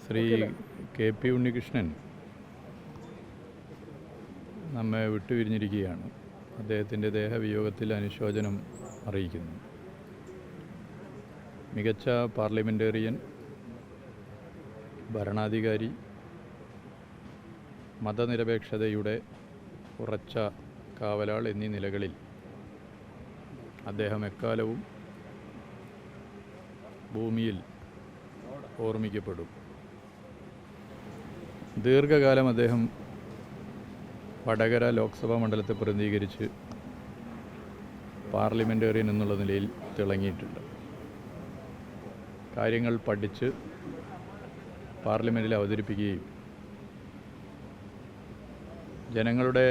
Shri K P. Unnikrishnan നമ്മെ വിട്ടുപിരിഞ്ഞിരിക്കുകയാണ്. അദ്ദേഹത്തിൻ്റെ ദേഹവിയോഗത്തിൽ അനുശോചനം അറിയിക്കുന്നു. മികച്ച പാർലമെൻറ്റേറിയൻ, ഭരണാധികാരി, മതനിരപേക്ഷതയുടെ ഉറച്ച കാവലാൾ എന്നീ നിലകളിൽ അദ്ദേഹം എക്കാലവും ഭൂമിയിൽ ഓർമ്മിക്കപ്പെടും. ദീർഘകാലം അദ്ദേഹം വടകര ലോക്സഭാ മണ്ഡലത്തെ പ്രതിനിധീകരിച്ച് പാർലമെൻറ്റേറിയൻ എന്നുള്ള നിലയിൽ തിളങ്ങിയിട്ടുണ്ട്. കാര്യങ്ങൾ പഠിച്ച് പാർലമെൻറ്റിൽ അവതരിപ്പിക്കുകയും ജനങ്ങളുടെ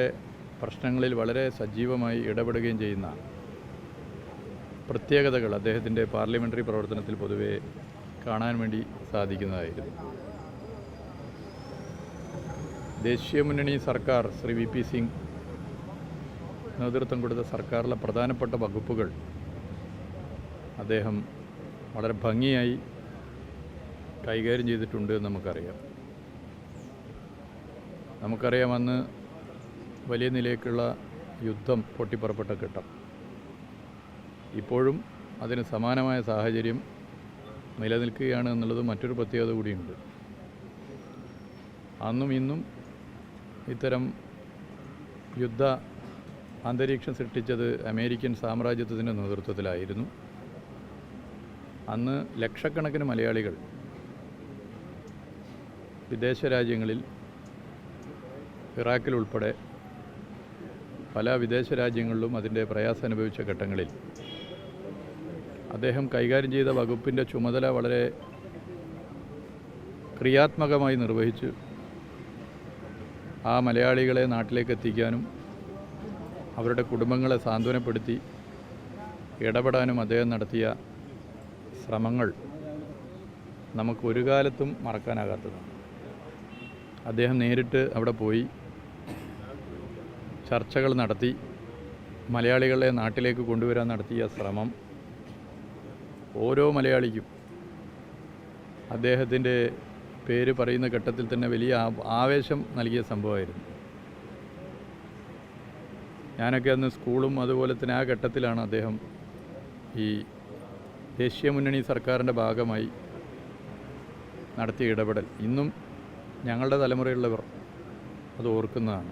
പ്രശ്നങ്ങളിൽ വളരെ സജീവമായി ഇടപെടുകയും ചെയ്യുന്ന പ്രത്യേകതകൾ അദ്ദേഹത്തിൻ്റെ പാർലമെൻ്ററി പ്രവർത്തനത്തിൽ പൊതുവെ കാണാൻ വേണ്ടി സാധിക്കുന്നതായിരുന്നു. ദേശീയ മുന്നണി സർക്കാർ ശ്രീ വി.പി. സിംഗ് നേതൃത്വം കൊടുത്ത സർക്കാരിലെ പ്രധാനപ്പെട്ട വകുപ്പുകൾ അദ്ദേഹം വളരെ ഭംഗിയായി കൈകാര്യം ചെയ്തിട്ടുണ്ട് എന്ന് നമുക്കറിയാം. അന്ന് വലിയ നിലയ്ക്കുള്ള യുദ്ധം പൊട്ടിപ്പുറപ്പെട്ട ഘട്ടം. ഇപ്പോഴും അതിന് സമാനമായ സാഹചര്യം നിലനിൽക്കുകയാണ് എന്നുള്ളത് മറ്റൊരു പ്രത്യേകത കൂടിയുണ്ട്. അന്നും ഇന്നും ഇത്തരം യുദ്ധ അന്തരീക്ഷം സൃഷ്ടിച്ചത് അമേരിക്കൻ സാമ്രാജ്യത്വത്തിൻ്റെ നേതൃത്വത്തിലായിരുന്നു. അന്ന് ലക്ഷക്കണക്കിന് മലയാളികൾ വിദേശ രാജ്യങ്ങളിൽ, ഇറാഖിലുൾപ്പെടെ പല വിദേശ രാജ്യങ്ങളിലും അതിൻ്റെ പ്രയാസം അനുഭവിച്ച ഘട്ടങ്ങളിൽ അദ്ദേഹം കൈകാര്യം ചെയ്ത വകുപ്പിൻ്റെ ചുമതല വളരെ ക്രിയാത്മകമായി നിർവഹിച്ച് ആ മലയാളികളെ നാട്ടിലേക്ക് എത്തിക്കാനും അവരുടെ കുടുംബങ്ങളെ സാന്ത്വനപ്പെടുത്തി ഇടപെടാനും അദ്ദേഹം നടത്തിയ ശ്രമങ്ങൾ നമുക്ക് ഒരു കാലത്തും മറക്കാനാകാത്തതാണ്. അദ്ദേഹം നേരിട്ട് അവിടെ പോയി ചർച്ചകൾ നടത്തി മലയാളികളെ നാട്ടിലേക്ക് കൊണ്ടുവരാൻ നടത്തിയ ശ്രമം ഓരോ മലയാളിക്കും അദ്ദേഹത്തിൻ്റെ പേര് പറയുന്ന ഘട്ടത്തിൽ തന്നെ വലിയ ആവേശം നൽകിയ സംഭവമായിരുന്നു. ഞാനൊക്കെ അന്ന് സ്കൂളും അതുപോലെ തന്നെ ആ ഘട്ടത്തിലാണ് അദ്ദേഹം ഈ ദേശീയ മുന്നണി സർക്കാരിൻ്റെ ഭാഗമായി നടത്തിയ ഇടപെടൽ ഇന്നും ഞങ്ങളുടെ തലമുറയുള്ളവർ അത് ഓർക്കുന്നതാണ്.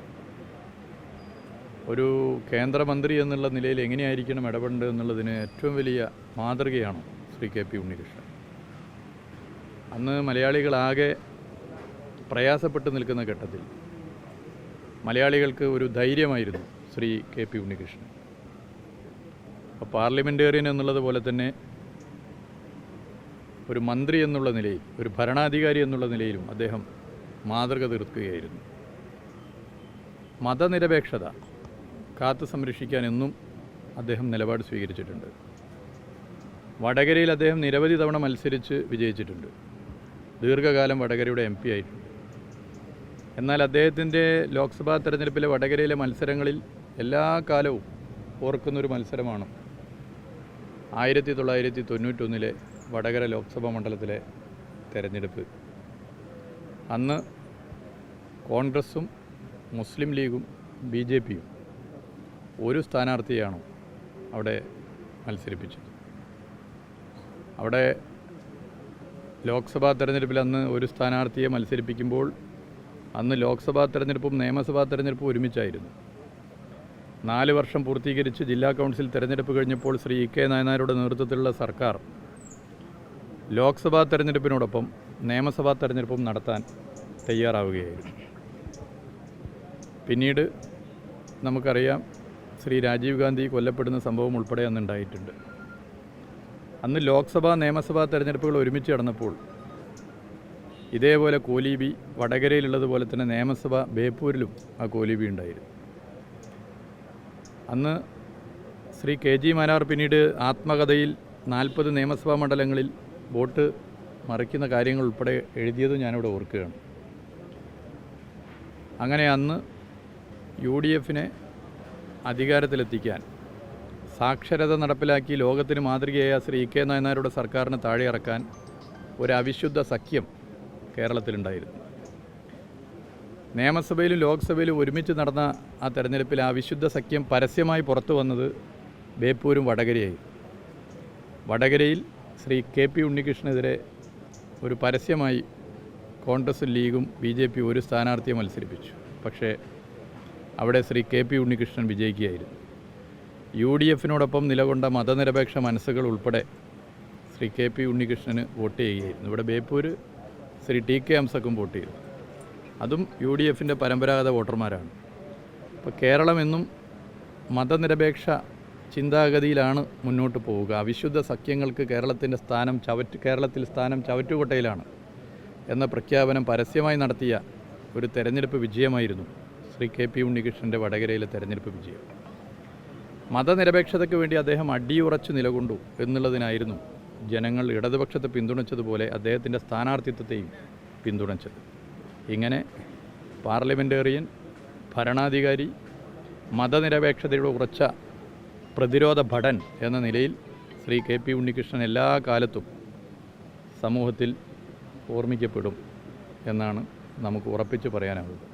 ഒരു കേന്ദ്രമന്ത്രി എന്നുള്ള നിലയിൽ എങ്ങനെയായിരിക്കണം ഇടപെടേണ്ടത് എന്നുള്ളതിന് ഏറ്റവും വലിയ മാതൃകയാണ് ശ്രീ കെ.പി. ഉണ്ണികൃഷ്ണൻ. അന്ന് മലയാളികളാകെ പ്രയാസപ്പെട്ട് നിൽക്കുന്ന ഘട്ടത്തിൽ മലയാളികൾക്ക് ഒരു ധൈര്യമായിരുന്നു ശ്രീ കെ.പി. ഉണ്ണികൃഷ്ണൻ. അപ്പോൾ പാർലമെൻറ്റേറിയൻ എന്നുള്ളത് പോലെ തന്നെ ഒരു മന്ത്രി എന്നുള്ള നിലയിൽ, ഒരു ഭരണാധികാരി എന്നുള്ള നിലയിലും അദ്ദേഹം മാതൃക തീർക്കുകയായിരുന്നു. മതനിരപേക്ഷത കാത്തു സംരക്ഷിക്കാൻ എന്നും അദ്ദേഹം നിലപാട് സ്വീകരിച്ചിട്ടുണ്ട്. വടകരയിൽ അദ്ദേഹം നിരവധി തവണ മത്സരിച്ച് വിജയിച്ചിട്ടുണ്ട്. ദീർഘകാലം വടകരയുടെ MP ആയിട്ടുണ്ട്. എന്നാൽ അദ്ദേഹത്തിൻ്റെ ലോക്സഭാ തെരഞ്ഞെടുപ്പിലെ വടകരയിലെ മത്സരങ്ങളിൽ എല്ലാ കാലവും ഓർക്കുന്നൊരു മത്സരമാണ് 1991 വടകര ലോക്സഭാ മണ്ഡലത്തിലെ തെരഞ്ഞെടുപ്പ്. അന്ന് കോൺഗ്രസും മുസ്ലിം ലീഗും BJPയും ഒരു സ്ഥാനാർത്ഥിയാണ് അവിടെ മത്സരിപ്പിച്ചത്. അവിടെ ലോക്സഭാ തെരഞ്ഞെടുപ്പിൽ അന്ന് ഒരു സ്ഥാനാർത്ഥിയെ മത്സരിപ്പിക്കുമ്പോൾ അന്ന് ലോക്സഭാ തെരഞ്ഞെടുപ്പും നിയമസഭാ തെരഞ്ഞെടുപ്പും ഒരുമിച്ചായിരുന്നു. 4 വർഷം പൂർത്തീകരിച്ച് ജില്ലാ കൗൺസിൽ തെരഞ്ഞെടുപ്പ് കഴിഞ്ഞപ്പോൾ ശ്രീ E.K. നായനാരുടെ നേതൃത്വത്തിലുള്ള സർക്കാർ ലോക്സഭാ തെരഞ്ഞെടുപ്പിനോടൊപ്പം നിയമസഭാ തെരഞ്ഞെടുപ്പും നടത്താൻ തയ്യാറാവുകയായിരുന്നു. പിന്നീട് നമുക്കറിയാം ശ്രീ രാജീവ് ഗാന്ധി കൊല്ലപ്പെടുന്ന സംഭവം ഉൾപ്പെടെ അന്നുണ്ടായിട്ടുണ്ട്. അന്ന് ലോക്സഭാ നിയമസഭാ തെരഞ്ഞെടുപ്പുകൾ ഒരുമിച്ച് നടന്നപ്പോൾ ഇതേപോലെ കോലീബി വടകരയിലുള്ളതുപോലെ തന്നെ നിയമസഭ ബേപ്പൂരിലും ആ കോലീബി ഉണ്ടായിരുന്നു. അന്ന് ശ്രീ KG മാരാർ പിന്നീട് ആത്മകഥയിൽ 40 നിയമസഭാ മണ്ഡലങ്ങളിൽ വോട്ട് മറിക്കുന്ന കാര്യങ്ങൾ ഉൾപ്പെടെ എഴുതിയതും ഞാനിവിടെ ഓർക്കുകയാണ്. അങ്ങനെ അന്ന് UDFനെ അധികാരത്തിലെത്തിക്കാൻ സാക്ഷരത നടപ്പിലാക്കി ലോകത്തിന് മാതൃകയായ ശ്രീ E.K. നായനാരുടെ സർക്കാരിനെ താഴെയിറക്കാൻ ഒരു അവിശുദ്ധ സഖ്യം കേരളത്തിലുണ്ടായിരുന്നു. നിയമസഭയിലും ലോക്സഭയിലും ഒരുമിച്ച് നടന്ന ആ തെരഞ്ഞെടുപ്പിൽ ആ വിശുദ്ധ സഖ്യം പരസ്യമായി പുറത്തു വന്നത് ബേപ്പൂരും വടകരയായി. വടകരയിൽ ശ്രീ KP ഉണ്ണികൃഷ്ണനെതിരെ ഒരു പരസ്യമായി കോൺഗ്രസും ലീഗും BJP ഒരു സ്ഥാനാർത്ഥിയെ മത്സരിപ്പിച്ചു. പക്ഷേ അവിടെ ശ്രീ KP ഉണ്ണികൃഷ്ണൻ വിജയിക്കുകയായിരുന്നു. UDFിനോടൊപ്പം നിലകൊണ്ട മതനിരപേക്ഷ മനസ്സുകൾ ഉൾപ്പെടെ ശ്രീ KP ഉണ്ണികൃഷ്ണന് വോട്ട് ചെയ്യുകയായിരുന്നു. ഇവിടെ ബേപ്പൂർ ശ്രീ TK ഹംസക്കും വോട്ട് ചെയ്തു. അതും UDFിൻ്റെ പരമ്പരാഗത വോട്ടർമാരാണ്. അപ്പോൾ കേരളം എന്നും മതനിരപേക്ഷ ചിന്താഗതിയിലാണ് മുന്നോട്ട് പോവുക. അവിശുദ്ധ സഖ്യങ്ങൾക്ക് കേരളത്തിൽ സ്ഥാനം ചവറ്റുകൊട്ടയിലാണ് എന്ന പ്രഖ്യാപനം പരസ്യമായി നടത്തിയ ഒരു തെരഞ്ഞെടുപ്പ് വിജയമായിരുന്നു ശ്രീ KP ഉണ്ണികൃഷ്ണൻ്റെ വടകരയിലെ തെരഞ്ഞെടുപ്പ് വിജയം. മതനിരപേക്ഷതയ്ക്ക് വേണ്ടി അദ്ദേഹം അടിയുറച്ച് നിലകൊണ്ടു എന്നുള്ളതിനായിരുന്നു ജനങ്ങൾ ഇടതുപക്ഷത്തെ പിന്തുണച്ചതുപോലെ അദ്ദേഹത്തിൻ്റെ സ്ഥാനാർത്ഥിത്വത്തെയും പിന്തുണച്ചത്. ഇങ്ങനെ പാർലമെൻറ്റേറിയൻ, ഭരണാധികാരി, മതനിരപേക്ഷതയുടെ ഉറച്ച പ്രതിരോധ ഭടൻ എന്ന നിലയിൽ ശ്രീ KP ഉണ്ണികൃഷ്ണൻ എല്ലാ കാലത്തും സമൂഹത്തിൽ ഓർമ്മിക്കപ്പെടും എന്നാണ് നമുക്ക് ഉറപ്പിച്ച് പറയാനാവുന്നത്.